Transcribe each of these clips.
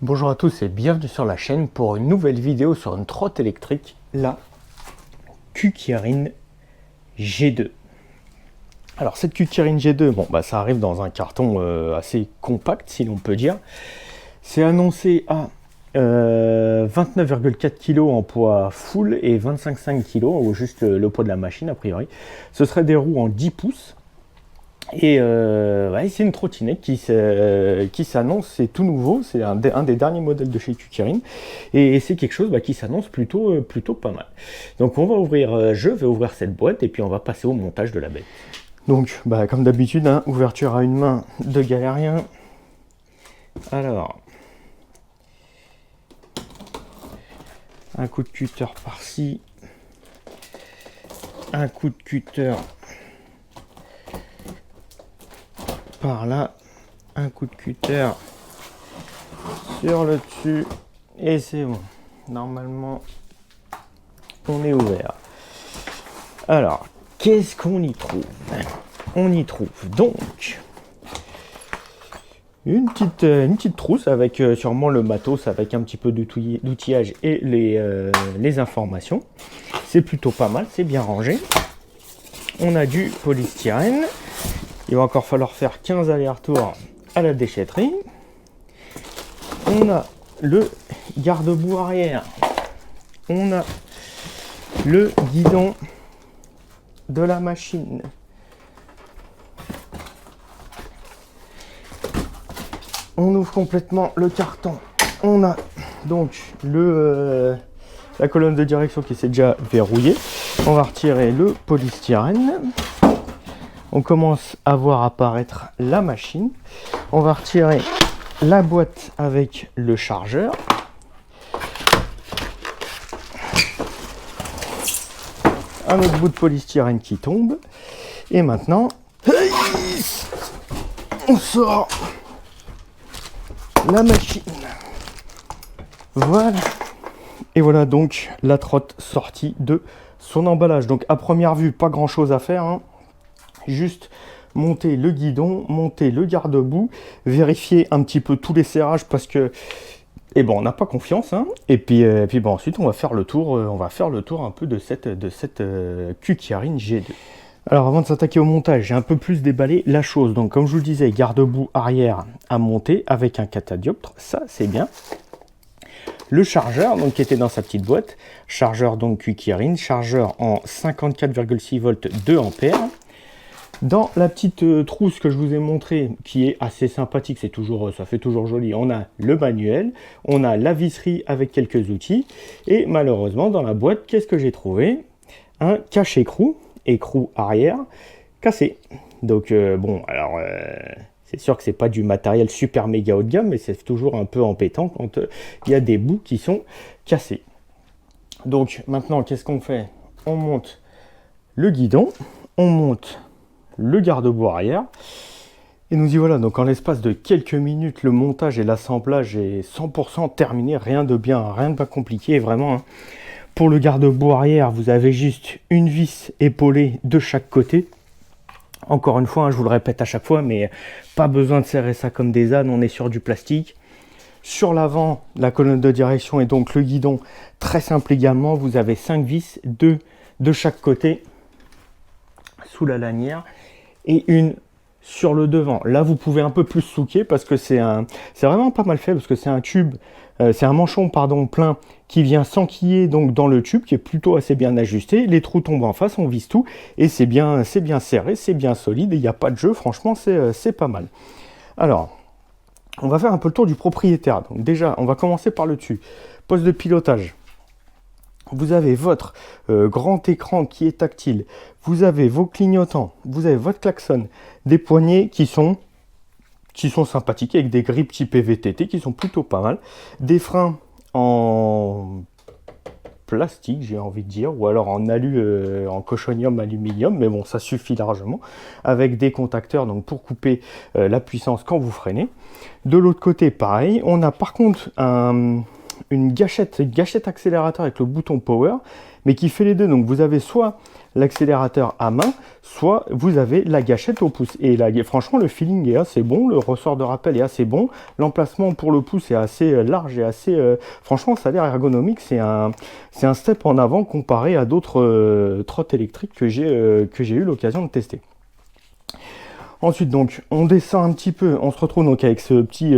Bonjour à tous et bienvenue sur la chaîne pour une nouvelle vidéo sur une trotte électrique, la Kukirin G2. Alors cette Kukirin G2, bon bah ça arrive dans un carton assez compact si l'on peut dire. C'est annoncé à 29,4 kg en poids full et 25,5 kg, ou juste le poids de la machine a priori. Ce serait des roues en 10 pouces. Et ouais, c'est une trottinette qui s'annonce, c'est tout nouveau, c'est un des derniers modèles de chez Kukirin, et c'est quelque chose qui s'annonce plutôt pas mal. Donc on va ouvrir, je vais ouvrir cette boîte et puis on va passer au montage de la bête. Donc comme d'habitude, hein, ouverture à une main de galérien. Alors, un coup de cutter par-ci, un coup de cutter par là, un coup de cutter sur le dessus et c'est bon. Normalement, on est ouvert. Alors, qu'est-ce qu'on y trouve? On y trouve donc une petite trousse avec sûrement le matos, avec un petit peu d'outillage et les informations. C'est plutôt pas mal, c'est bien rangé. On a du polystyrène. Il va encore falloir faire 15 allers-retours à la déchetterie. On a le garde-boue arrière. On a le guidon de la machine. On ouvre complètement le carton. On a donc la colonne de direction qui s'est déjà verrouillée. On va retirer le polystyrène. On commence à voir apparaître la machine. On va retirer la boîte avec le chargeur. Un autre bout de polystyrène qui tombe. Et maintenant, on sort la machine. Voilà. Et voilà donc la trotte sortie de son emballage. Donc à première vue, pas grand chose à faire, hein. Juste monter le guidon, monter le garde-boue, vérifier un petit peu tous les serrages parce que on n'a pas confiance, hein. Et puis ensuite on va faire le tour, un peu de cette Kukirin G2. Alors avant de s'attaquer au montage, j'ai un peu plus déballé la chose. Donc comme je vous le disais, garde-boue arrière à monter avec un catadioptre, ça c'est bien. Le chargeur donc qui était dans sa petite boîte, chargeur donc Kukirin, chargeur en 54,6 volts 2 ampères. Dans la petite trousse que je vous ai montré, qui est assez sympathique, ça fait toujours joli, on a le manuel, on a la visserie avec quelques outils, et malheureusement dans la boîte, qu'est-ce que j'ai trouvé? Un cache-écrou, écrou arrière, cassé. Donc c'est sûr que c'est pas du matériel super méga haut de gamme, mais c'est toujours un peu embêtant quand il y a des bouts qui sont cassés. Donc maintenant, qu'est-ce qu'on fait? On monte le guidon, on monte le garde-boue arrière, et nous y voilà. Donc en l'espace de quelques minutes, le montage et l'assemblage est 100% terminé, rien de bien compliqué, vraiment, hein. Pour le garde-boue arrière, vous avez juste une vis épaulée de chaque côté. Encore une fois, hein, je vous le répète à chaque fois, mais pas besoin de serrer ça comme des ânes, on est sur du plastique. Sur l'avant, la colonne de direction et donc le guidon, très simple également, vous avez 5 vis, 2 de chaque côté, sous la lanière, et une sur le devant. Là, vous pouvez un peu plus souquer parce que c'est vraiment pas mal fait, parce que c'est un tube, c'est un manchon plein qui vient s'enquiller donc dans le tube, qui est plutôt assez bien ajusté. Les trous tombent en face, on visse tout et c'est bien serré, c'est bien solide et il n'y a pas de jeu. Franchement, c'est pas mal. Alors, on va faire un peu le tour du propriétaire. Donc déjà, on va commencer par le dessus. Poste de pilotage. Vous avez votre grand écran qui est tactile, vous avez vos clignotants, vous avez votre klaxon, des poignées qui sont sympathiques avec des grippes type VTT qui sont plutôt pas mal, des freins en plastique, j'ai envie de dire, ou alors en en cochonium aluminium, mais bon, ça suffit largement, avec des contacteurs donc pour couper la puissance quand vous freinez. De l'autre côté, pareil, on a par contre une gâchette accélérateur avec le bouton power, mais qui fait les deux. Donc vous avez soit l'accélérateur à main, soit vous avez la gâchette au pouce. Et là, franchement, le feeling est assez bon, le ressort de rappel est assez bon, l'emplacement pour le pouce est assez large et assez... franchement, ça a l'air ergonomique, c'est un step en avant comparé à d'autres trottes électriques que j'ai eu l'occasion de tester. Ensuite, donc, on descend un petit peu, on se retrouve donc avec ce petit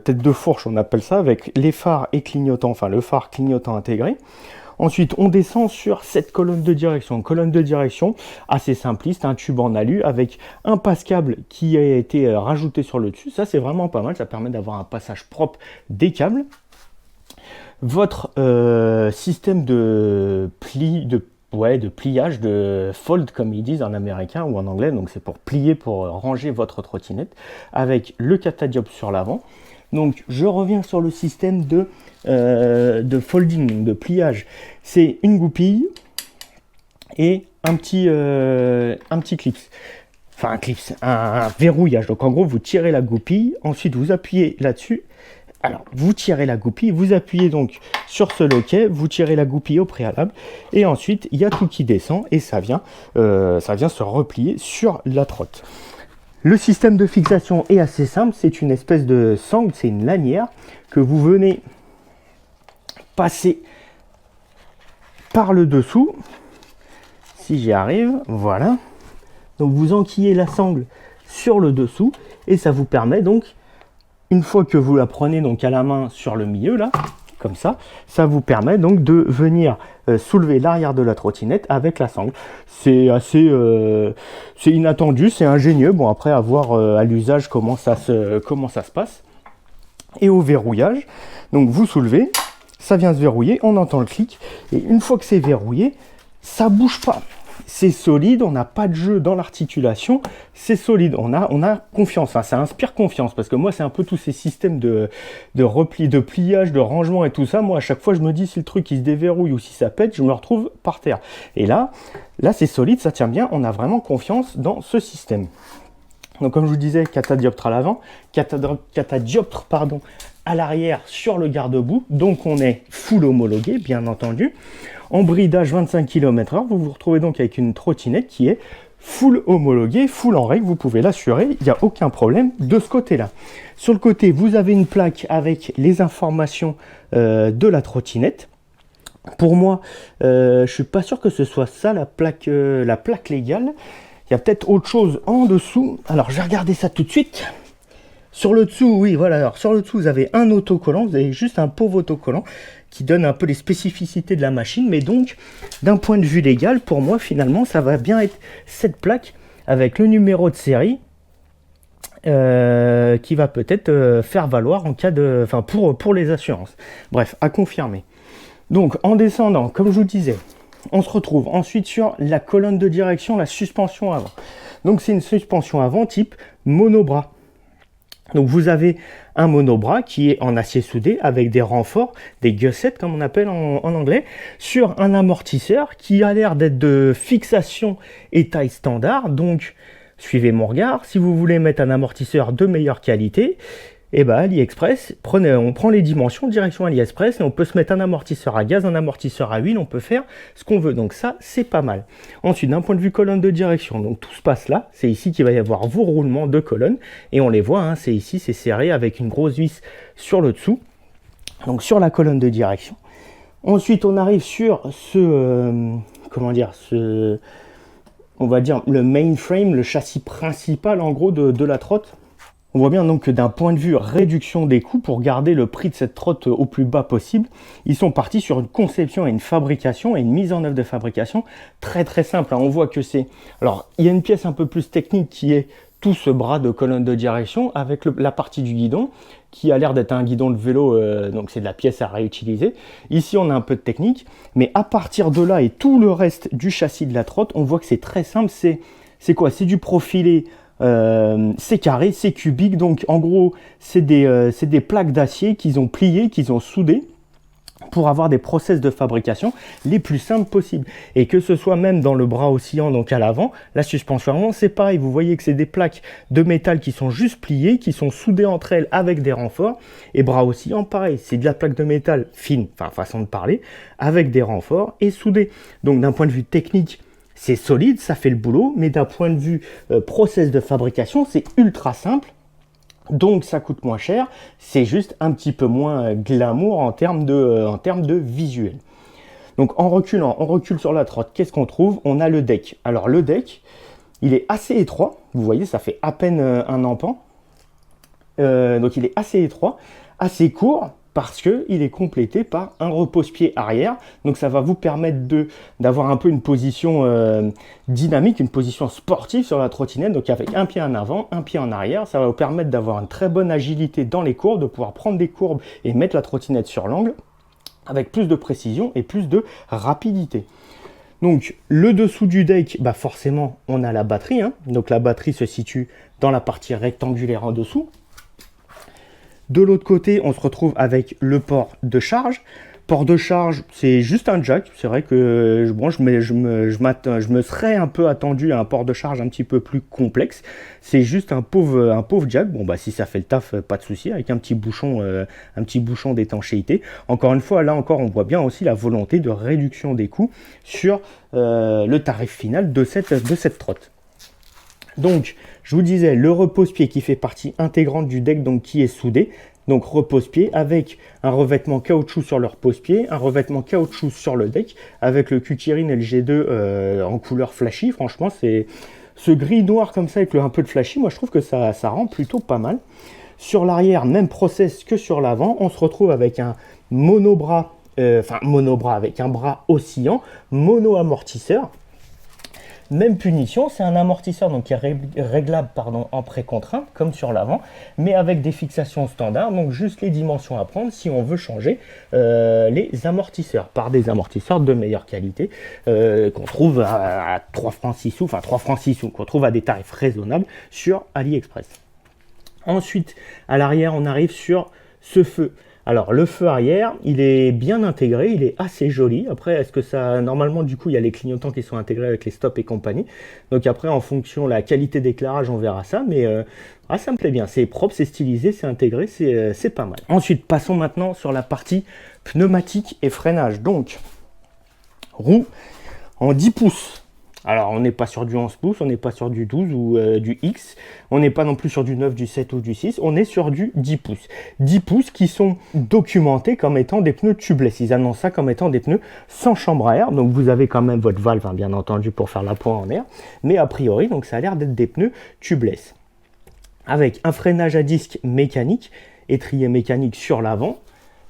tête de fourche, on appelle ça, avec les phares et clignotants, enfin le phare clignotant intégré. Ensuite, on descend sur cette colonne de direction. Colonne de direction assez simpliste, un tube en alu avec un passe-câble qui a été rajouté sur le dessus. Ça, c'est vraiment pas mal, ça permet d'avoir un passage propre des câbles. Votre système de pliage, de fold comme ils disent en américain ou en anglais, donc c'est pour plier, pour ranger votre trottinette, avec le catadioptre sur l'avant. Donc je reviens sur le système de folding, de pliage. C'est une goupille et un petit clips. Enfin un verrouillage. Donc en gros vous tirez la goupille, ensuite vous appuyez là-dessus. Alors, vous tirez la goupille, vous appuyez donc sur ce loquet, vous tirez la goupille au préalable, et ensuite, il y a tout qui descend, et ça vient se replier sur la trotte. Le système de fixation est assez simple, c'est une espèce de sangle, c'est une lanière, que vous venez passer par le dessous, si j'y arrive, voilà. Donc, vous enquillez la sangle sur le dessous, et ça vous permet donc, une fois que vous la prenez donc à la main sur le milieu là, comme ça vous permet donc de venir soulever l'arrière de la trottinette avec la sangle. C'est assez c'est inattendu, c'est ingénieux. Bon, après à voir à l'usage comment ça se passe. Et au verrouillage, donc vous soulevez, ça vient se verrouiller, on entend le clic, et une fois que c'est verrouillé, ça bouge pas. C'est solide, on n'a pas de jeu dans l'articulation, c'est solide, on a confiance, enfin, ça inspire confiance, parce que moi c'est un peu tous ces systèmes de repli, de pliage, de rangement et tout ça, moi à chaque fois je me dis si le truc il se déverrouille ou si ça pète, je me retrouve par terre. Et là c'est solide, ça tient bien, on a vraiment confiance dans ce système. Donc comme je vous disais, catadioptre à l'avant, catadioptre pardon, à l'arrière sur le garde-boue, donc on est full homologué bien entendu. En bridage 25 km/h, vous vous retrouvez donc avec une trottinette qui est full homologuée, full en règle, vous pouvez l'assurer, il n'y a aucun problème de ce côté-là. Sur le côté, vous avez une plaque avec les informations de la trottinette. Pour moi, je ne suis pas sûr que ce soit ça la plaque légale. Il y a peut-être autre chose en dessous. Alors, je vais regarder ça tout de suite. Sur le dessous, oui, voilà. Alors, sur le dessous, vous avez un autocollant. Vous avez juste un pauvre autocollant qui donne un peu les spécificités de la machine. Mais donc, d'un point de vue légal, pour moi, finalement, ça va bien être cette plaque avec le numéro de série qui va peut-être faire valoir en cas de... Enfin, pour les assurances. Bref, à confirmer. Donc, en descendant, comme je vous disais, on se retrouve ensuite sur la colonne de direction, la suspension avant. Donc, c'est une suspension avant type monobras. Donc vous avez un monobras qui est en acier soudé avec des renforts, des gussets comme on appelle en anglais, sur un amortisseur qui a l'air d'être de fixation et taille standard. Donc suivez mon regard, si vous voulez mettre un amortisseur de meilleure qualité, et ben AliExpress, on prend les dimensions direction AliExpress et on peut se mettre un amortisseur à gaz, un amortisseur à huile, on peut faire ce qu'on veut. Donc ça, c'est pas mal. Ensuite, d'un point de vue colonne de direction, donc tout se passe là. C'est ici qu'il va y avoir vos roulements de colonne et on les voit, hein, c'est ici, c'est serré avec une grosse vis sur le dessous. Donc sur la colonne de direction. Ensuite, on arrive sur on va dire le mainframe, le châssis principal en gros de la trotte. On voit bien donc que d'un point de vue réduction des coûts, pour garder le prix de cette trotte au plus bas possible, ils sont partis sur une conception et une fabrication et une mise en œuvre de fabrication très très simple. On voit que c'est... Alors, il y a une pièce un peu plus technique qui est tout ce bras de colonne de direction avec la partie du guidon qui a l'air d'être un guidon de vélo, donc c'est de la pièce à réutiliser. Ici, on a un peu de technique, mais à partir de là et tout le reste du châssis de la trotte, on voit que c'est très simple. C'est quoi? C'est du profilé. C'est carré, c'est cubique, donc en gros c'est des plaques d'acier qu'ils ont pliées, qu'ils ont soudées pour avoir des process de fabrication les plus simples possibles. Et que ce soit même dans le bras oscillant, donc à l'avant, la suspension avant, c'est pareil. Vous voyez que c'est des plaques de métal qui sont juste pliées, qui sont soudées entre elles avec des renforts. Et bras oscillant, pareil, c'est de la plaque de métal fine, enfin façon de parler, avec des renforts et soudée. Donc d'un point de vue technique, c'est solide, ça fait le boulot, mais d'un point de vue process de fabrication, c'est ultra simple. Donc ça coûte moins cher, c'est juste un petit peu moins glamour en termes de visuel. Donc en reculant, on recule sur la trotte, qu'est-ce qu'on trouve? On a le deck. Alors le deck, il est assez étroit, vous voyez, ça fait à peine un empan. Donc il est assez étroit, assez court, parce qu'il est complété par un repose-pied arrière. Donc ça va vous permettre d'avoir un peu une position dynamique, une position sportive sur la trottinette. Donc avec un pied en avant, un pied en arrière, ça va vous permettre d'avoir une très bonne agilité dans les courbes, de pouvoir prendre des courbes et mettre la trottinette sur l'angle avec plus de précision et plus de rapidité. Donc le dessous du deck, bah forcément on a la batterie, hein. Donc la batterie se situe dans la partie rectangulaire en dessous. De l'autre côté, on se retrouve avec le port de charge. Port de charge, c'est juste un jack. C'est vrai que bon, je me serais un peu attendu à un port de charge un petit peu plus complexe. C'est juste un pauvre jack. Bon, bah si ça fait le taf, pas de souci, avec un petit bouchon d'étanchéité. Encore une fois, là encore, on voit bien aussi la volonté de réduction des coûts sur le tarif final de cette trotte. Donc, je vous disais, le repose-pied qui fait partie intégrante du deck, donc qui est soudé. Donc, repose-pied avec un revêtement caoutchouc sur le repose-pied, un revêtement caoutchouc sur le deck, avec le Kukirin LG2 en couleur flashy. Franchement, c'est ce gris noir comme ça avec un peu de flashy. Moi, je trouve que ça rend plutôt pas mal. Sur l'arrière, même process que sur l'avant. On se retrouve avec un monobras, avec un bras oscillant, mono-amortisseur. Même punition, c'est un amortisseur donc qui est réglable en précontrainte, comme sur l'avant, mais avec des fixations standards, donc juste les dimensions à prendre si on veut changer les amortisseurs, par des amortisseurs de meilleure qualité, qu'on trouve à 3 francs 6 sous, enfin 3 francs 6 sous, qu'on trouve à des tarifs raisonnables sur AliExpress. Ensuite, à l'arrière, on arrive sur ce feu. Alors le feu arrière, il est bien intégré, il est assez joli. Après, est-ce que ça... Normalement, du coup, il y a les clignotants qui sont intégrés avec les stops et compagnie. Donc après, en fonction de la qualité d'éclairage, on verra ça. Mais ça me plaît bien. C'est propre, c'est stylisé, c'est intégré, c'est pas mal. Ensuite, passons maintenant sur la partie pneumatique et freinage. Donc, roue en 10 pouces. Alors, on n'est pas sur du 11 pouces, on n'est pas sur du 12 ou du X, on n'est pas non plus sur du 9, du 7 ou du 6, on est sur du 10 pouces. 10 pouces qui sont documentés comme étant des pneus tubeless. Ils annoncent ça comme étant des pneus sans chambre à air, donc vous avez quand même votre valve, hein, bien entendu, pour faire la pointe en air, mais a priori, donc ça a l'air d'être des pneus tubeless. Avec un freinage à disque mécanique, étrier mécanique sur l'avant,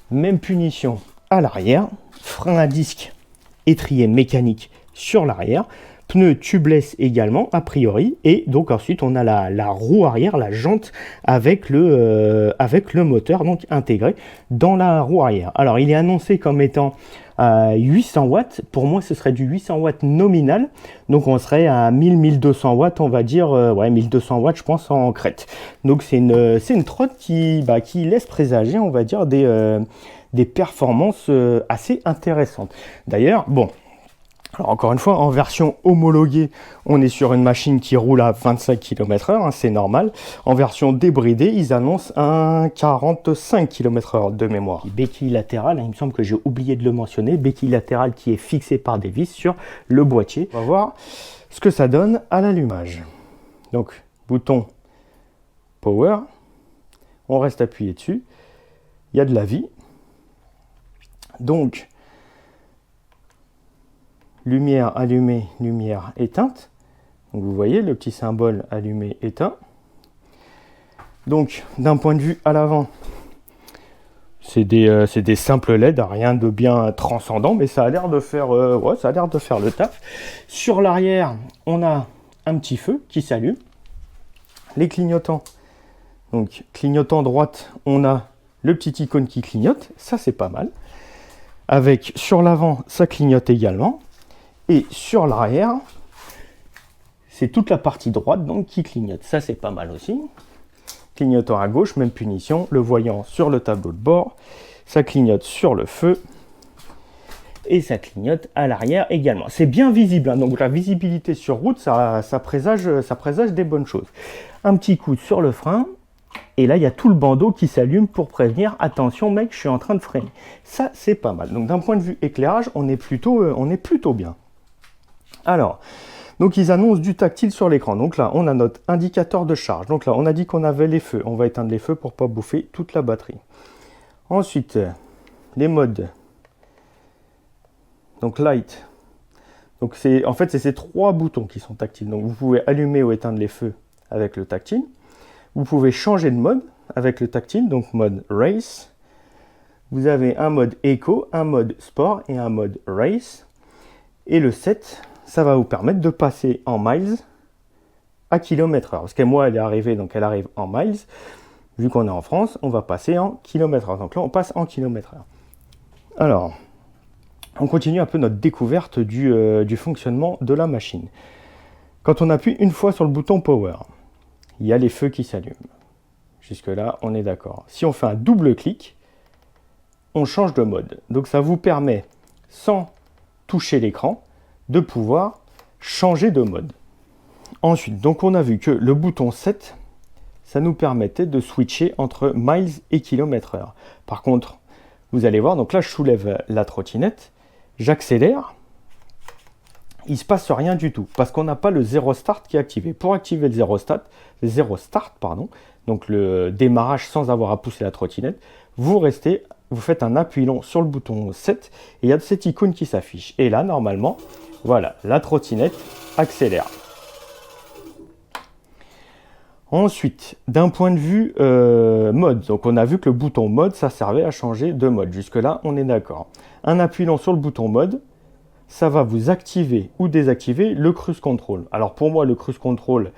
même punition à l'arrière, frein à disque, étrier mécanique sur l'arrière, pneus tubeless également, a priori, et donc ensuite on a la roue arrière, la jante avec le moteur donc intégré dans la roue arrière. Alors il est annoncé comme étant 800 watts, pour moi ce serait du 800 watts nominal, donc on serait à 1000-1200 watts, on va dire, 1200 watts je pense en crête. Donc c'est une trotte qui laisse présager, on va dire, des performances assez intéressantes. D'ailleurs, bon, alors encore une fois, en version homologuée, on est sur une machine qui roule à 25 km/h, hein, c'est normal. En version débridée, ils annoncent un 45 km/h de mémoire. Béquille latérale, hein, il me semble que j'ai oublié de le mentionner, béquille latérale qui est fixée par des vis sur le boîtier. On va voir ce que ça donne à l'allumage. Donc, bouton power, on reste appuyé dessus, il y a de la vie. Donc, lumière allumée, lumière éteinte. Donc vous voyez le petit symbole allumé, éteint. Donc d'un point de vue à l'avant, c'est des simples LED, rien de bien transcendant, mais ça a l'air de faire, le taf. Sur l'arrière, on a un petit feu qui s'allume. Les clignotants. Donc clignotant droite, on a le petit icône qui clignote, ça c'est pas mal. Avec sur l'avant, ça clignote également. Et sur l'arrière, c'est toute la partie droite donc qui clignote. Ça, c'est pas mal aussi. Clignotant à gauche, même punition. Le voyant sur le tableau de bord. Ça clignote sur le feu. et ça clignote à l'arrière également. C'est bien visible, hein, donc la visibilité sur route, ça présage des bonnes choses. Un petit coup sur le frein, et là il y a tout le bandeau qui s'allume pour prévenir, attention mec, je suis en train de freiner. Ça c'est pas mal. Donc d'un point de vue éclairage, on est plutôt bien. Alors, donc ils annoncent du tactile sur l'écran. Donc là, on a notre indicateur de charge. Donc là, on a dit qu'on avait les feux. On va éteindre les feux pour ne pas bouffer toute la batterie. Ensuite, les modes. Donc light. Donc en fait, c'est ces trois boutons qui sont tactiles. Donc vous pouvez allumer ou éteindre les feux avec le tactile. Vous pouvez changer de mode avec le tactile. Donc mode race. Vous avez un mode eco, un mode sport et un mode race. Et le 7, ça va vous permettre de passer en miles à kilomètre-heure. Parce que moi, elle est arrivée, donc elle arrive en miles. Vu qu'on est en France, on va passer en kilomètre-heure. Donc là, on passe en kilomètre-heure. Alors, on continue un peu notre découverte du fonctionnement de la machine. Quand on appuie une fois sur le bouton Power, il y a les feux qui s'allument. Jusque-là, on est d'accord. Si on fait un double clic, on change de mode. Donc ça vous permet, sans toucher l'écran, de pouvoir changer de mode. Ensuite, donc on a vu que le bouton 7, ça nous permettait de switcher entre miles et kilomètre-heure. Par contre, vous allez voir, donc là je soulève la trottinette, j'accélère, il ne se passe rien du tout, parce qu'on n'a pas le zéro start qui est activé. Pour activer le zéro start, donc le démarrage sans avoir à pousser la trottinette, vous faites un appui long sur le bouton 7, et il y a cette icône qui s'affiche. Et là, normalement, voilà, la trottinette accélère. Ensuite, d'un point de vue mode, donc on a vu que le bouton mode, ça servait à changer de mode. Jusque-là, on est d'accord. Un appui long sur le bouton mode, ça va vous activer ou désactiver le cruise control. Alors pour moi, le cruise control,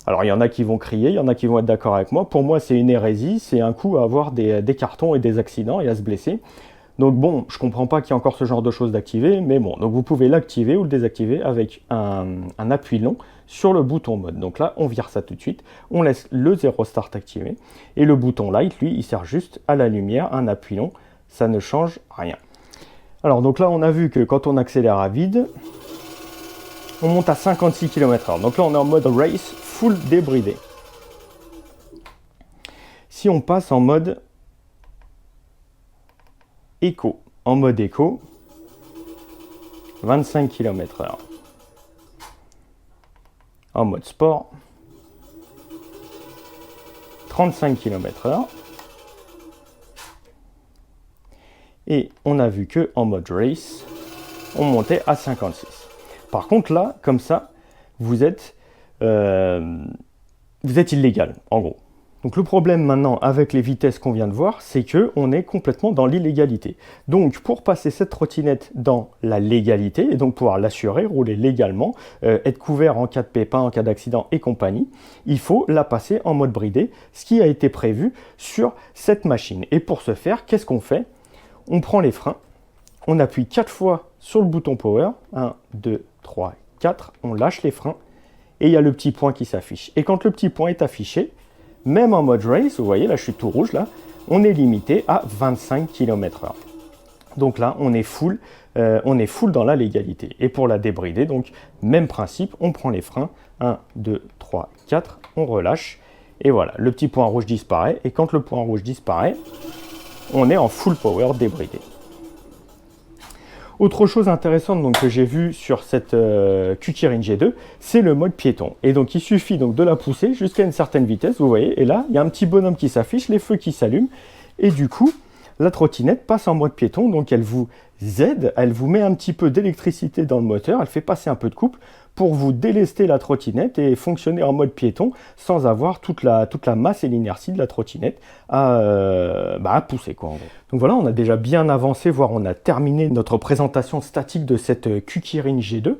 alors il y en a qui vont crier, il y en a qui vont être d'accord avec moi. Pour moi, c'est une hérésie, c'est un coup à avoir des cartons et des accidents et à se blesser. Donc bon, je comprends pas qu'il y ait encore ce genre de choses d'activer, mais bon, donc vous pouvez l'activer ou le désactiver avec un appui long sur le bouton mode. Donc là, on vire ça tout de suite, on laisse le zéro start activé, et le bouton light, lui, il sert juste à la lumière, un appui long, ça ne change rien. Alors donc là, on a vu que quand on accélère à vide, on monte à 56 km/h. Donc là, on est en mode race full débridé. Si on passe en mode éco, en mode éco, 25 km/h. En mode sport, 35 km/h. Et on a vu que en mode race, on montait à 56. Par contre là, comme ça, vous êtes illégal, en gros. Donc le problème maintenant avec les vitesses qu'on vient de voir, c'est qu'on est complètement dans l'illégalité. Donc pour passer cette trottinette dans la légalité, et donc pouvoir l'assurer, rouler légalement, être couvert en cas de pépin, en cas d'accident et compagnie, il faut la passer en mode bridé, ce qui a été prévu sur cette machine. Et pour ce faire, qu'est-ce qu'on fait? On prend les freins, on appuie 4 fois sur le bouton power, 1, 2, 3, 4, on lâche les freins, et il y a le petit point qui s'affiche. Et quand le petit point est affiché, même en mode race, vous voyez, là je suis tout rouge, là, on est limité à 25 km/h. Donc là, on est full dans la légalité. Et pour la débrider, donc, même principe, on prend les freins, 1, 2, 3, 4, on relâche, et voilà, le petit point rouge disparaît, et quand le point rouge disparaît, on est en full power débridé. Autre chose intéressante donc, que j'ai vu sur cette Q-Kirin G2, c'est le mode piéton. Et donc il suffit donc de la pousser jusqu'à une certaine vitesse, vous voyez, et là il y a un petit bonhomme qui s'affiche, les feux qui s'allument, et du coup la trottinette passe en mode piéton, donc elle vous aide, elle vous met un petit peu d'électricité dans le moteur, elle fait passer un peu de couple pour vous délester la trottinette et fonctionner en mode piéton sans avoir toute la masse et l'inertie de la trottinette à pousser, quoi, en gros. Donc voilà, on a déjà bien avancé, voire on a terminé notre présentation statique de cette Q-Kirin G2.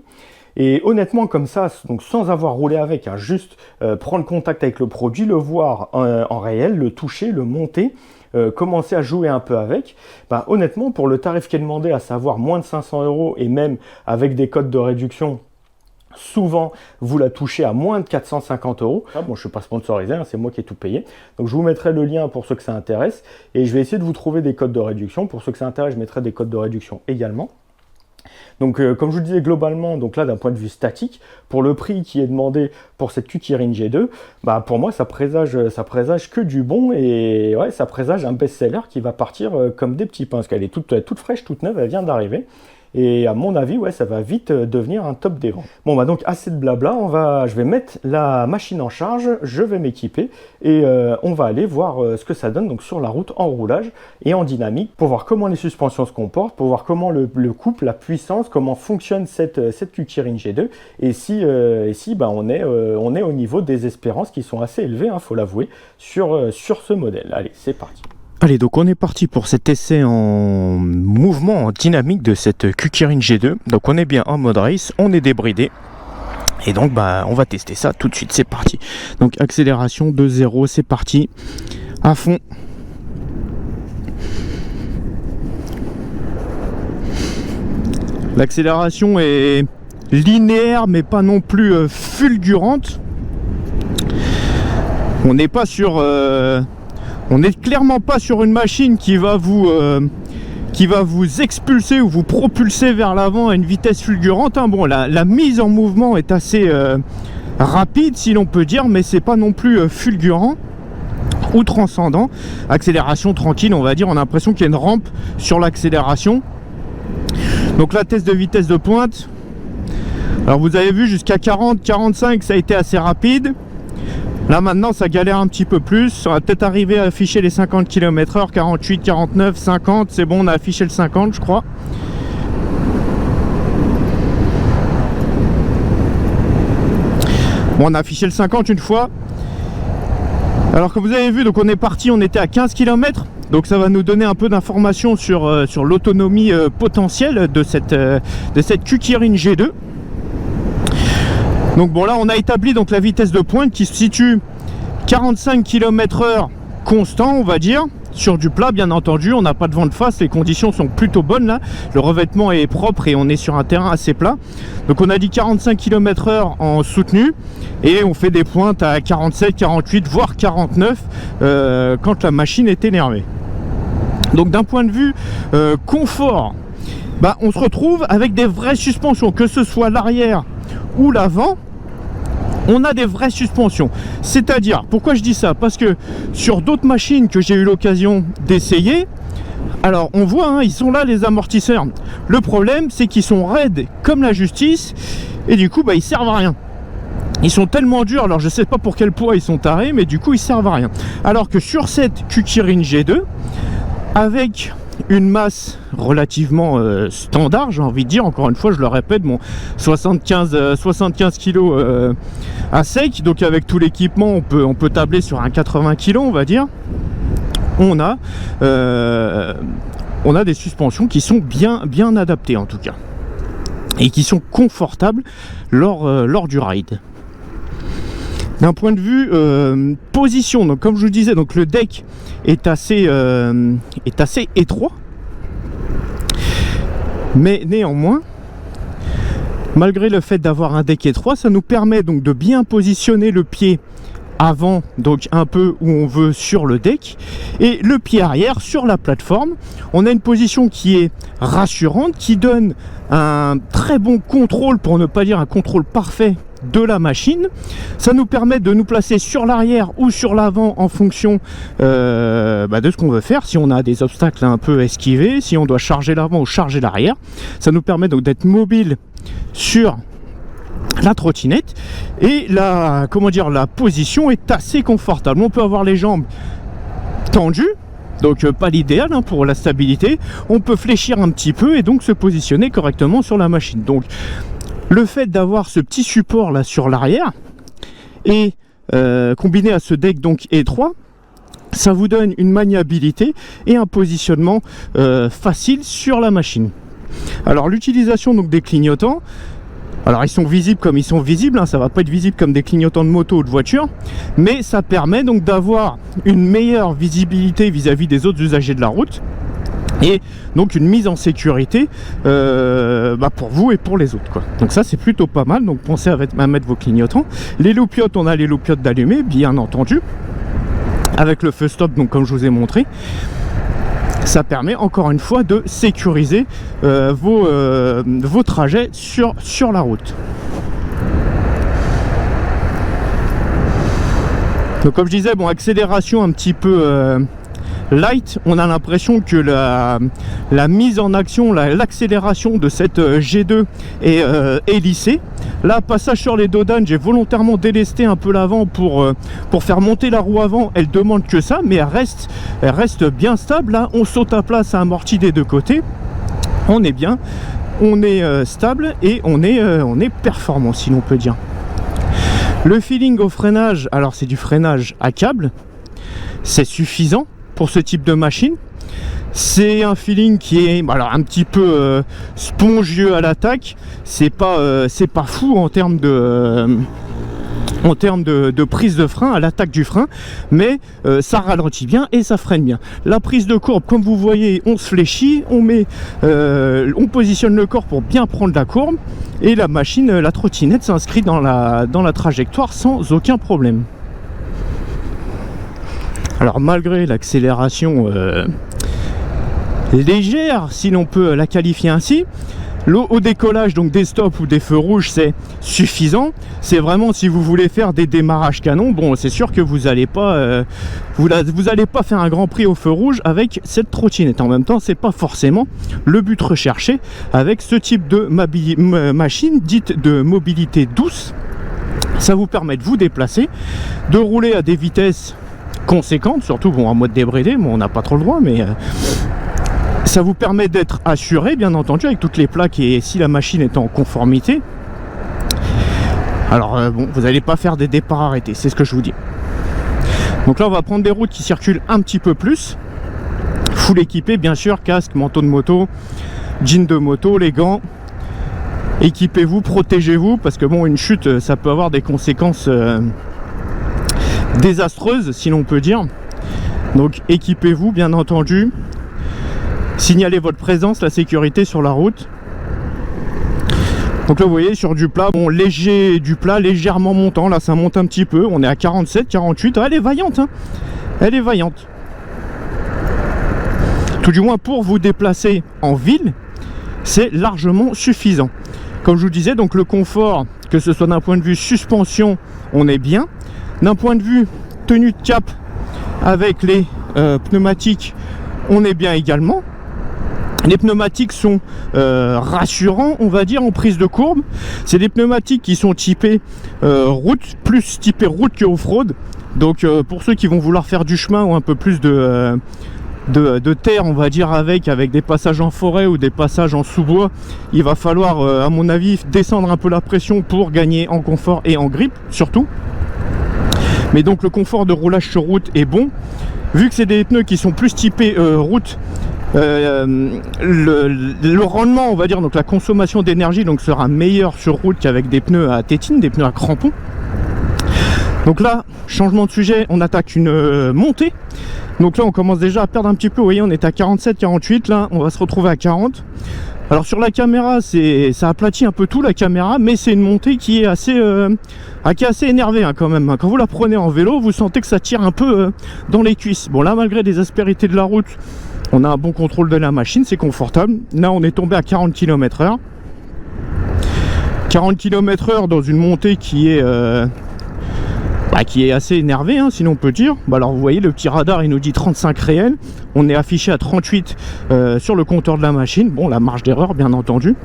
Et honnêtement, comme ça, donc sans avoir roulé avec, hein, juste prendre contact avec le produit, le voir en réel, le toucher, le monter, commencer à jouer un peu avec, honnêtement, pour le tarif qui est demandé, à savoir moins de 500 € et même avec des codes de réduction, souvent vous la touchez à moins de 450 €. Ah, bon, je ne suis pas sponsorisé, hein, c'est moi qui ai tout payé. Donc je vous mettrai le lien pour ceux que ça intéresse et je vais essayer de vous trouver des codes de réduction. Pour ceux que ça intéresse, je mettrai des codes de réduction également. Donc comme je vous disais globalement, donc là d'un point de vue statique, pour le prix qui est demandé pour cette Q-Kirin G2, bah pour moi ça présage que du bon, et ouais, ça présage un best-seller qui va partir comme des petits pains, parce qu'elle est toute fraîche, toute neuve, elle vient d'arriver. Et à mon avis, ouais, ça va vite devenir un top des ventes. Bon, bah donc assez de blabla, je vais mettre la machine en charge, je vais m'équiper et on va aller voir ce que ça donne donc sur la route en roulage et en dynamique pour voir comment les suspensions se comportent, pour voir comment le couple, la puissance, comment fonctionne cette Q-Kirin G2 et si bah, on est au niveau des espérances qui sont assez élevées, hein, faut l'avouer, sur ce modèle. Allez, c'est parti. Allez, donc on est parti pour cet essai en mouvement, en dynamique de cette Q-Kirin G2. Donc on est bien en mode race, on est débridé. Et donc bah on va tester ça tout de suite, c'est parti. Donc accélération 2-0, c'est parti. À fond. L'accélération est linéaire mais pas non plus fulgurante. On n'est pas sur... on n'est clairement pas sur une machine qui va vous expulser ou vous propulser vers l'avant à une vitesse fulgurante, hein. Bon, la mise en mouvement est assez rapide, si l'on peut dire, mais c'est pas non plus fulgurant ou transcendant. Accélération tranquille, on va dire. On a l'impression qu'il y a une rampe sur l'accélération. Donc la test de vitesse de pointe. Alors vous avez vu jusqu'à 40, 45, ça a été assez rapide. Là maintenant ça galère un petit peu plus, on va peut-être arriver à afficher les 50 km/h, 48, 49, 50, c'est bon, on a affiché le 50 je crois. Bon, on a affiché le 50 une fois. Alors comme vous avez vu, donc on est parti, on était à 15 km, donc ça va nous donner un peu d'informations sur l'autonomie potentielle de cette Q-Kirin G2. Donc bon, là on a établi donc la vitesse de pointe qui se situe 45 km/h constant, on va dire, sur du plat bien entendu. On n'a pas de vent de face, les conditions sont plutôt bonnes là, le revêtement est propre et on est sur un terrain assez plat. Donc on a dit 45 km/h en soutenu et on fait des pointes à 47, 48 voire 49 quand la machine est énervée. Donc d'un point de vue confort, bah, on se retrouve avec des vraies suspensions, que ce soit l'arrière ou l'avant. On a des vraies suspensions, c'est-à-dire, pourquoi je dis ça? Parce que sur d'autres machines que j'ai eu l'occasion d'essayer, alors on voit, hein, ils sont là les amortisseurs. Le problème c'est qu'ils sont raides comme la justice et du coup bah, ils servent à rien. Ils sont tellement durs, alors je sais pas pour quel poids ils sont tarés, mais du coup ils servent à rien. Alors que sur cette Q-Kirin G2, avec une masse relativement standard, j'ai envie de dire, encore une fois je le répète, bon, 75 kg à sec, donc avec tout l'équipement on peut tabler sur un 80 kg on va dire. On a des suspensions qui sont bien adaptées en tout cas et qui sont confortables lors du ride. D'un point de vue position, donc comme je vous disais, donc le deck est assez étroit, mais néanmoins, malgré le fait d'avoir un deck étroit, ça nous permet donc de bien positionner le pied avant, donc un peu où on veut sur le deck, et le pied arrière sur la plateforme. On a une position qui est rassurante, qui donne un très bon contrôle, pour ne pas dire un contrôle parfait de la machine. Ça nous permet de nous placer sur l'arrière ou sur l'avant en fonction de ce qu'on veut faire. Si on a des obstacles à un peu esquiver, si on doit charger l'avant ou charger l'arrière, ça nous permet donc d'être mobile sur la trottinette et la position est assez confortable. On peut avoir les jambes tendues, donc pas l'idéal hein, pour la stabilité. On peut fléchir un petit peu et donc se positionner correctement sur la machine. Donc le fait d'avoir ce petit support là sur l'arrière et combiné à ce deck donc étroit, ça vous donne une maniabilité et un positionnement facile sur la machine. Alors l'utilisation donc des clignotants, alors ils sont visibles comme ils sont visibles, hein, ça va pas être visible comme des clignotants de moto ou de voiture, mais ça permet donc d'avoir une meilleure visibilité vis-à-vis des autres usagers de la route. Et donc une mise en sécurité pour vous et pour les autres quoi. Donc ça c'est plutôt pas mal, donc pensez à mettre vos clignotants. Les loupiottes, on a les loupiottes d'allumer bien entendu avec le feu stop, donc comme je vous ai montré. Ça permet encore une fois de sécuriser vos trajets sur la route. Donc comme je disais, bon, accélération un petit peu light, on a l'impression que la mise en action, l'accélération de cette G2 est lissée. Là, passage sur les dodanes, j'ai volontairement délesté un peu l'avant pour faire monter la roue avant. Elle demande que ça, mais elle reste bien stable. Là, on saute à plat, ça amortit des deux côtés. On est bien, on est stable et on est performant, si l'on peut dire. Le feeling au freinage, alors c'est du freinage à câble, c'est suffisant pour ce type de machine. C'est un feeling qui est alors un petit peu spongieux à l'attaque. C'est pas fou en termes de prise de frein, à l'attaque du frein, mais ça ralentit bien et ça freine bien. La prise de courbe, comme vous voyez, on se fléchit, on positionne le corps pour bien prendre la courbe, et la machine, la trottinette s'inscrit dans la trajectoire sans aucun problème. Alors malgré l'accélération légère, si l'on peut la qualifier ainsi, au décollage, donc des stops ou des feux rouges, c'est suffisant. C'est vraiment si vous voulez faire des démarrages canon. Bon, c'est sûr que vous n'allez pas, vous allez pas faire un grand prix au feu rouge avec cette trottinette. En même temps, c'est pas forcément le but recherché avec ce type de machine dite de mobilité douce. Ça vous permet de vous déplacer, de rouler à des vitesses conséquentes, surtout bon en mode débridé. Bon, on n'a pas trop le droit, mais ça vous permet d'être assuré, bien entendu, avec toutes les plaques et si la machine est en conformité. Alors, bon, vous n'allez pas faire des départs arrêtés, c'est ce que je vous dis. Donc là, on va prendre des routes qui circulent un petit peu plus. Full équipé, bien sûr, casque, manteau de moto, jean de moto, les gants. Équipez-vous, protégez-vous, parce que bon, une chute, ça peut avoir des conséquences désastreuses, si l'on peut dire. Donc, équipez-vous, bien entendu. Signalez votre présence, la sécurité sur la route. Donc là vous voyez sur du plat, bon du plat légèrement montant, là ça monte un petit peu, on est à 47, 48, elle est vaillante hein. Elle est vaillante. Tout du moins pour vous déplacer en ville, c'est largement suffisant. Comme je vous disais, donc le confort, que ce soit d'un point de vue suspension, on est bien. D'un point de vue tenue de cap avec les pneumatiques, on est bien également. Les pneumatiques sont rassurants, on va dire, en prise de courbe. C'est des pneumatiques qui sont typés route, plus typés route que off-road. Donc pour ceux qui vont vouloir faire du chemin ou un peu plus de terre, on va dire, avec des passages en forêt ou des passages en sous-bois, il va falloir, à mon avis, descendre un peu la pression pour gagner en confort et en grippe, surtout. Mais donc le confort de roulage sur route est bon. Vu que c'est des pneus qui sont plus typés route, le rendement, on va dire, donc la consommation d'énergie donc sera meilleure sur route qu'avec des pneus à tétine, des pneus à crampons. Donc là, changement de sujet, on attaque une montée. Donc là, on commence déjà à perdre un petit peu. Vous voyez, on est à 47, 48. Là, on va se retrouver à 40. Alors sur la caméra, ça aplatit un peu tout la caméra, mais c'est une montée qui est assez énervée hein, quand même. Quand vous la prenez en vélo, vous sentez que ça tire un peu dans les cuisses. Bon là, malgré les aspérités de la route, on a un bon contrôle de la machine, c'est confortable. Là, on est tombé à 40 km/h. 40 km/h dans une montée qui est assez énervée, hein, sinon on peut dire. Alors vous voyez, le petit radar, il nous dit 35 réels. On est affiché à 38 sur le compteur de la machine. Bon, la marge d'erreur, bien entendu.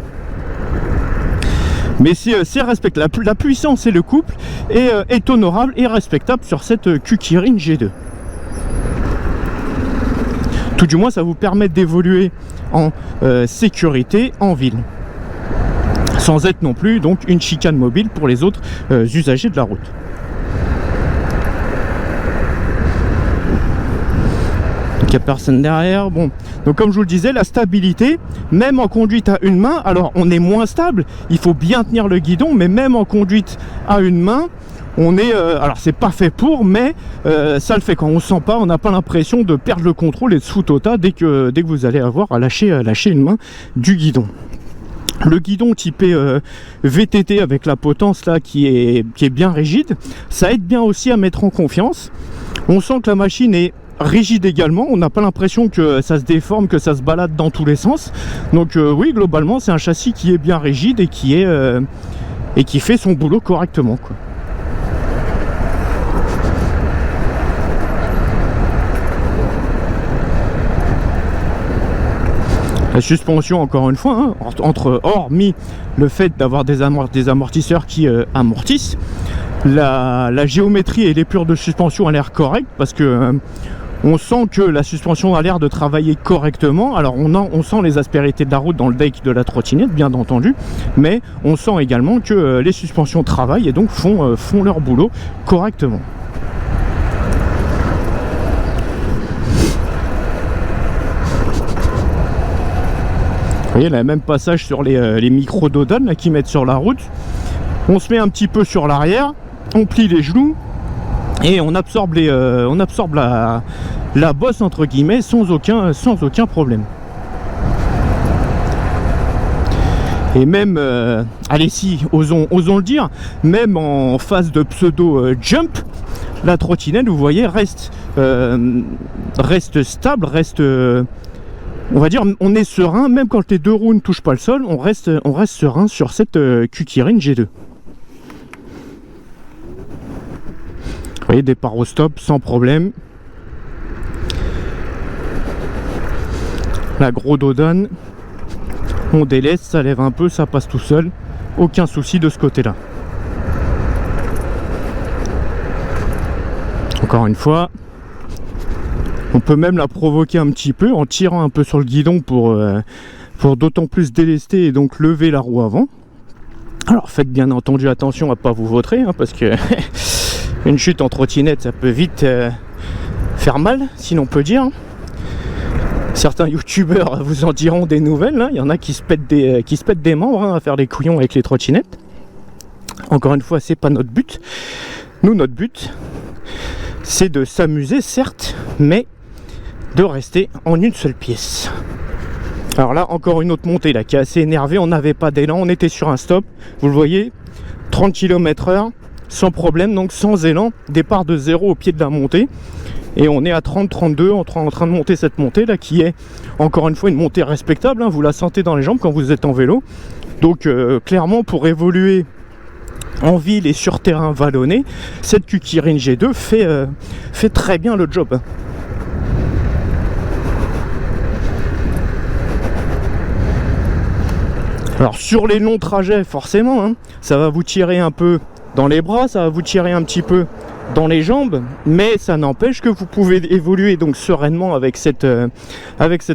Mais c'est respectable. La puissance et le couple est honorable et respectable sur cette Kukirin G2. Tout du moins, ça vous permet d'évoluer en sécurité en ville. Sans être non plus donc une chicane mobile pour les autres usagers de la route. Il n'y a personne derrière. Bon, donc comme je vous le disais, la stabilité, même en conduite à une main, alors on est moins stable, il faut bien tenir le guidon, mais même en conduite à une main, on est, alors c'est pas fait pour, mais ça le fait quand on sent pas, on n'a pas l'impression de perdre le contrôle et de se foutre au tas dès que vous allez avoir à lâcher une main du guidon. Le guidon typé VTT avec la potence là qui est bien rigide, ça aide bien aussi à mettre en confiance. On sent que la machine est rigide également, on n'a pas l'impression que ça se déforme, que ça se balade dans tous les sens. Donc oui, globalement c'est un châssis qui est bien rigide et qui fait son boulot correctement, quoi. La suspension, encore une fois, hein, hormis le fait d'avoir des amortisseurs qui amortissent, la géométrie et l'épure de suspension a l'air correcte, parce que on sent que la suspension a l'air de travailler correctement. Alors on sent les aspérités de la route dans le deck de la trottinette, bien entendu, mais on sent également que les suspensions travaillent et donc font leur boulot correctement. Vous voyez, le même passage sur les micros Dodane qui mettent sur la route. On se met un petit peu sur l'arrière, on plie les genoux et on absorbe la bosse entre guillemets sans aucun problème. Et même, allez si, osons le dire, même en phase de pseudo jump, la trottinette, vous voyez, reste stable, on va dire, on est serein, même quand les deux roues ne touchent pas le sol, on reste serein sur cette Q-Kirin G2. Vous voyez, départ au stop sans problème. La gros Dodane, on délaisse, ça lève un peu, ça passe tout seul. Aucun souci de ce côté-là. Encore une fois, on peut même la provoquer un petit peu en tirant un peu sur le guidon pour d'autant plus délester et donc lever la roue avant. Alors faites bien entendu attention à ne pas vous vautrer, hein, parce que une chute en trottinette ça peut vite faire mal, si l'on peut dire. Certains youtubeurs vous en diront des nouvelles, hein. Il y en a qui se pètent des membres, hein, à faire des couillons avec les trottinettes. Encore une fois, c'est pas notre but. Nous, notre but, c'est de s'amuser, certes, mais de rester en une seule pièce. Alors là, encore une autre montée là qui est assez énervée. On n'avait pas d'élan, on était sur un stop. Vous le voyez, 30 km/h sans problème, donc sans élan. Départ de 0 au pied de la montée. Et on est à 30-32 en train de monter cette montée là qui est encore une fois une montée respectable, hein. Vous la sentez dans les jambes quand vous êtes en vélo. Donc clairement, pour évoluer en ville et sur terrain vallonné, cette Q-Kirin G2 fait très bien le job. Alors sur les longs trajets, forcément, hein, ça va vous tirer un peu dans les bras, ça va vous tirer un petit peu dans les jambes, mais ça n'empêche que vous pouvez évoluer donc sereinement avec cette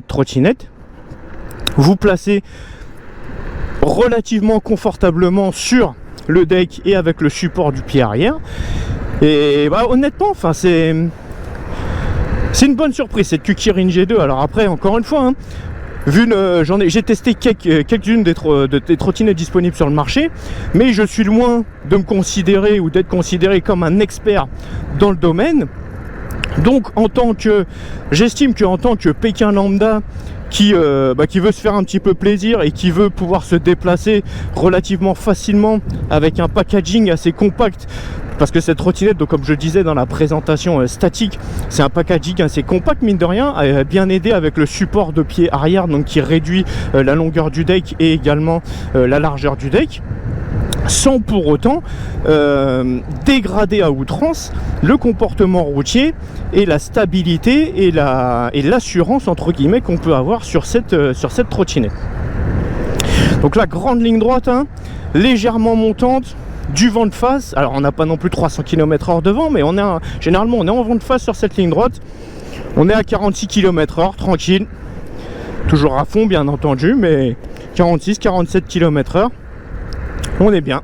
trottinette. Vous placez relativement confortablement sur le deck et avec le support du pied arrière. Et bah, honnêtement, enfin c'est une bonne surprise cette Q-Kirin G2. Alors après, encore une fois, hein, j'ai testé quelques-unes des trottinettes disponibles sur le marché, mais je suis loin de me considérer ou d'être considéré comme un expert dans le domaine. Donc j'estime qu'en tant que Pékin lambda qui veut se faire un petit peu plaisir et qui veut pouvoir se déplacer relativement facilement avec un packaging assez compact, parce que cette trottinette, donc comme je disais dans la présentation statique, c'est un packaging assez compact mine de rien, bien aidé avec le support de pied arrière, donc qui réduit la longueur du deck et également la largeur du deck, sans pour autant dégrader à outrance le comportement routier et la stabilité et l'assurance entre guillemets qu'on peut avoir sur cette trottinette. Donc la grande ligne droite, hein, légèrement montante, du vent de face. Alors on n'a pas non plus 300 km/h de vent, mais généralement on est en vent de face sur cette ligne droite. On est à 46 km/h, tranquille, toujours à fond bien entendu, mais 46-47 km/h, on est bien.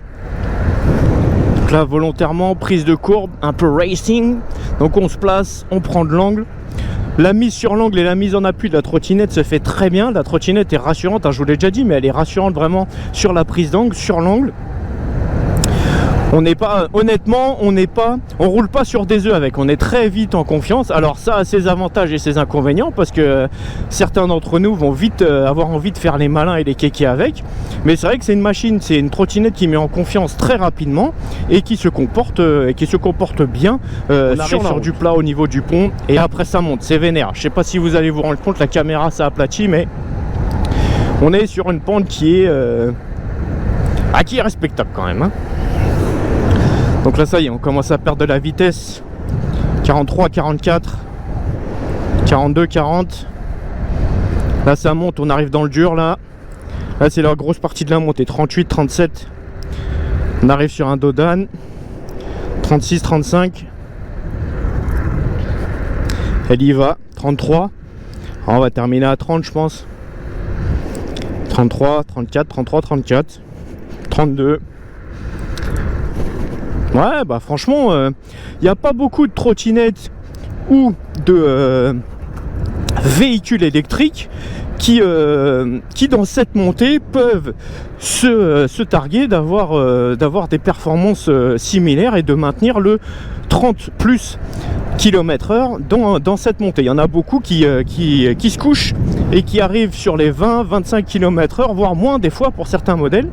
Donc là volontairement prise de courbe, un peu racing, donc on se place, on prend de l'angle. La mise sur l'angle et la mise en appui de la trottinette se fait très bien. La trottinette est rassurante, hein, je vous l'ai déjà dit, mais elle est rassurante vraiment sur la prise d'angle, sur l'angle. On n'est pas, honnêtement, on roule pas sur des œufs avec, on est très vite en confiance. Alors ça a ses avantages et ses inconvénients parce que certains d'entre nous vont vite avoir envie de faire les malins et les kékés avec. Mais c'est vrai que c'est une machine, c'est une trottinette qui met en confiance très rapidement et qui se comporte bien. On arrive sur du plat au niveau du pont et après ça monte, c'est vénère. Je sais pas si vous allez vous rendre compte, la caméra ça aplatit, mais on est sur une pente qui est respectable quand même, hein. Donc là ça y est, on commence à perdre de la vitesse. 43, 44, 42, 40. Là ça monte, on arrive dans le dur là. Là c'est la grosse partie de la montée. 38, 37. On arrive sur un dos d'âne. 36, 35. Elle y va. 33. Alors, on va terminer à 30 je pense. 33, 34, 33, 34. 32. Ouais, bah franchement, il n'y a pas beaucoup de trottinettes ou de véhicules électriques qui dans cette montée peuvent se targuer d'avoir des performances similaires et de maintenir le 30 plus km/h dans cette montée. Il y en a beaucoup qui se couchent et qui arrivent sur les 20-25 km/h, voire moins des fois pour certains modèles.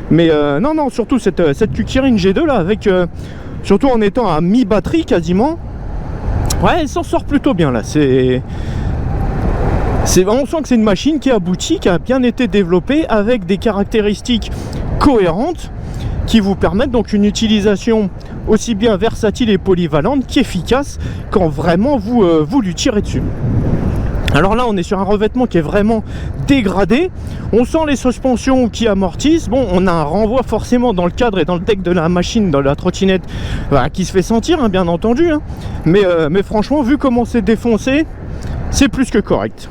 Mais non, surtout cette Kukirin G2 là, avec surtout en étant à mi-batterie quasiment, ouais, elle s'en sort plutôt bien là. On sent que c'est une machine qui est aboutie, qui a bien été développée avec des caractéristiques cohérentes qui vous permettent donc une utilisation aussi bien versatile et polyvalente qu'efficace quand vraiment vous lui tirez dessus. Alors là on est sur un revêtement qui est vraiment dégradé, on sent les suspensions qui amortissent. Bon, on a un renvoi forcément dans le cadre et dans le deck de la machine, dans la trottinette, qui se fait sentir, hein, bien entendu, hein. Mais franchement, vu comment c'est défoncé, c'est plus que correct.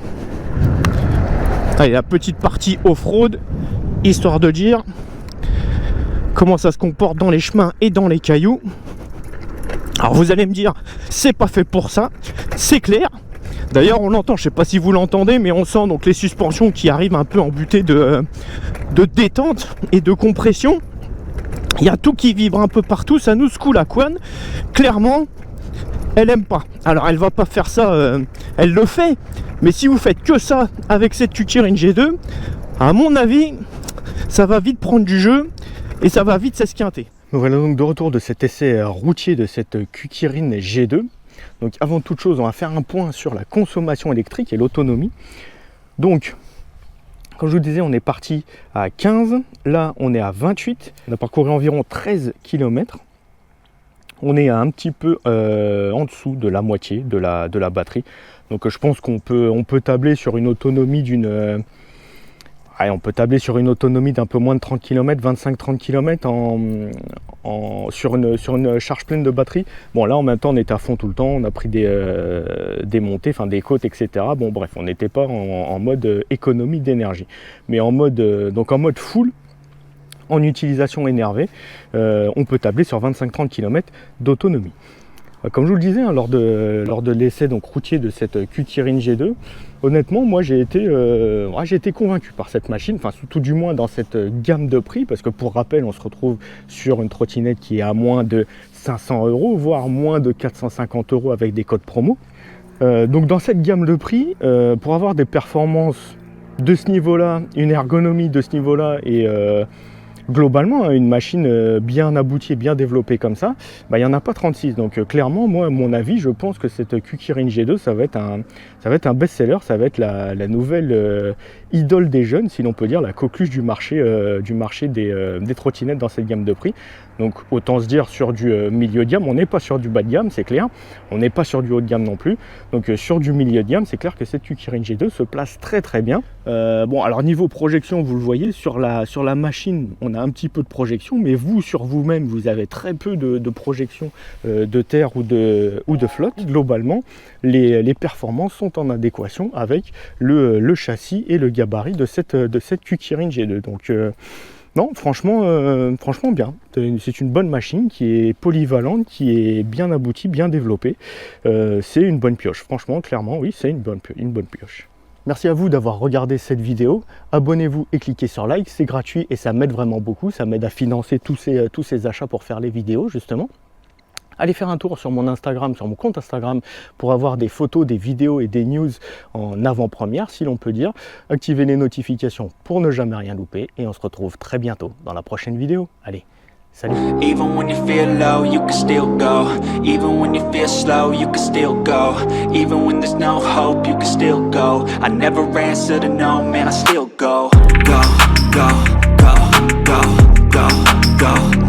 Allez, la petite partie off-road, histoire de dire comment ça se comporte dans les chemins et dans les cailloux. Alors vous allez me dire, c'est pas fait pour ça, c'est clair. D'ailleurs on l'entend, je sais pas si vous l'entendez, mais on sent donc les suspensions qui arrivent un peu embutées de détente et de compression. Il y a tout qui vibre un peu partout, ça nous secoue la couenne. Clairement, elle aime pas. Alors elle va pas faire ça, elle le fait, mais si vous faites que ça avec cette Kukirin G2, à mon avis, ça va vite prendre du jeu et ça va vite s'esquinter. Voilà donc de retour de cet essai routier de cette Kukirin G2. Donc avant toute chose, on va faire un point sur la consommation électrique et l'autonomie. Donc, comme je vous disais, on est parti à 15, là on est à 28. On a parcouru environ 13 km. On est un petit peu en dessous de la moitié de la batterie. Donc je pense qu'on peut tabler sur une autonomie d'une... on peut tabler sur une autonomie d'un peu moins de 30 km, 25-30 km sur une charge pleine de batterie. Bon là en même temps on était à fond tout le temps, on a pris des montées, enfin des côtes, etc. Bon bref, on n'était pas en mode économie d'énergie. Mais en mode full, en utilisation énervée, on peut tabler sur 25-30 km d'autonomie. Comme je vous le disais, hein, lors de l'essai donc routier de cette Kukirin G2, honnêtement, moi j'ai été convaincu par cette machine, enfin tout du moins dans cette gamme de prix, parce que pour rappel, on se retrouve sur une trottinette qui est à moins de 500 €, voire moins de 450 € avec des codes promo. Donc dans cette gamme de prix, pour avoir des performances de ce niveau-là, une ergonomie de ce niveau-là et globalement, une machine bien aboutie, bien développée comme ça, il n'y en a pas 36. Donc clairement, moi, à mon avis, je pense que cette Kukirin G2, ça va être un best-seller, ça va être la nouvelle idole des jeunes, si l'on peut dire, la coqueluche du marché des trottinettes dans cette gamme de prix. Donc autant se dire sur du milieu de gamme, on n'est pas sur du bas de gamme, c'est clair, on n'est pas sur du haut de gamme non plus. Donc sur du milieu de gamme, c'est clair que cette Kukirin G2 se place très très bien. Bon, alors niveau projection, vous le voyez, sur la machine, on a un petit peu de projection, mais vous, sur vous-même, vous avez très peu de projection de terre ou de flotte. Globalement, les performances sont en adéquation avec le châssis et le gabarit de cette Kukirin G2. Donc non, franchement bien. C'est une bonne machine qui est polyvalente, qui est bien aboutie, bien développée. C'est une bonne pioche. Franchement, clairement, oui, c'est une bonne pioche. Merci à vous d'avoir regardé cette vidéo. Abonnez-vous et cliquez sur like, c'est gratuit et ça m'aide vraiment beaucoup. Ça m'aide à financer tous ces achats pour faire les vidéos justement. Allez faire un tour sur mon Instagram, sur mon compte Instagram pour avoir des photos, des vidéos et des news en avant-première, si l'on peut dire. Activez les notifications pour ne jamais rien louper et on se retrouve très bientôt dans la prochaine vidéo. Allez, salut! Even when you feel low, you can still go. Even when you feel slow, you can still go. Even when there's no hope, you can still go. I never answer to no, man, I still go. Go, go, go, go, go, go.